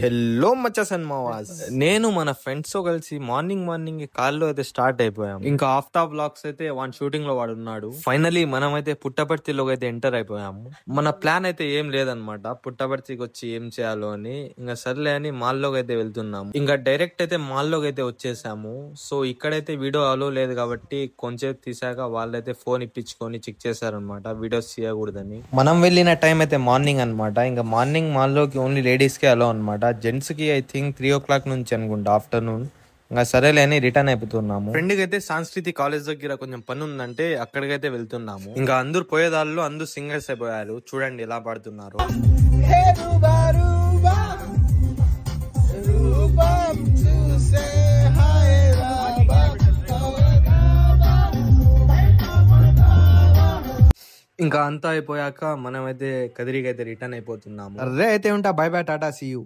Hello మచ్చస్ and మావాస్. నేను మన friends తో కలిసి మార్నింగ్ కాల్లో అయితే స్టార్ట్ అయిపోయాం. ఇంకా ఆఫ్టాప్ బ్లాగ్స్ అయితే వన్ షూటింగ్ లో వాడు ఉన్నాడు. ఫైనలీ మనం అయితే పుట్టపర్తిలోకి అయితే ఎంటర్ అయిపోయాము. మన ప్లాన్ అయితే ఏం లేదనమాట, పుట్టపర్తికి వచ్చి ఏం చేయాలో అని. ఇంకా సర్లే అని మాల్లోకి అయితే వెళ్తున్నాము. ఇంకా డైరెక్ట్ అయితే మాల్లోకి అయితే వచ్చేసాము. సో ఇక్కడైతే వీడియో అలో లేదు కాబట్టి కొంచెం తీసాక వాళ్ళైతే ఫోన్ ఇప్పించుకొని చెక్ చేశారనమాట, వీడియోస్ తీయకూడదని. మనం వెళ్ళిన టైం అయితే మార్నింగ్ అనమాట. ఇంకా మార్నింగ్ మాల్లోకి ఓన్లీ లేడీస్ కే అలో అనమాట. జెంట్స్ కి ఐ థింక్ 3 o'clock నుంచి అనుకుంటా ఆఫ్టర్నూన్. ఇంకా సరేలే అని రిటర్న్ అయిపోతున్నాము. ఫ్రెండ్ కి అయితే సంస్కృతి కాలేజ్ దగ్గర కొంచెం పని ఉందంటే అక్కడికైతే వెళ్తున్నాము. ఇంకా అందరు పోయేదాళ్ళు అందరూ సింగర్స్ అయిపోయారు. చూడండి ఎలా పాడుతున్నారు. ఇంకా అంతా అయిపోయాక మనమైతే కదిరికి అయితే రిటర్న్ అయిపోతున్నాము. అరే అయితే ఉంటా, bye bye, tata, see you.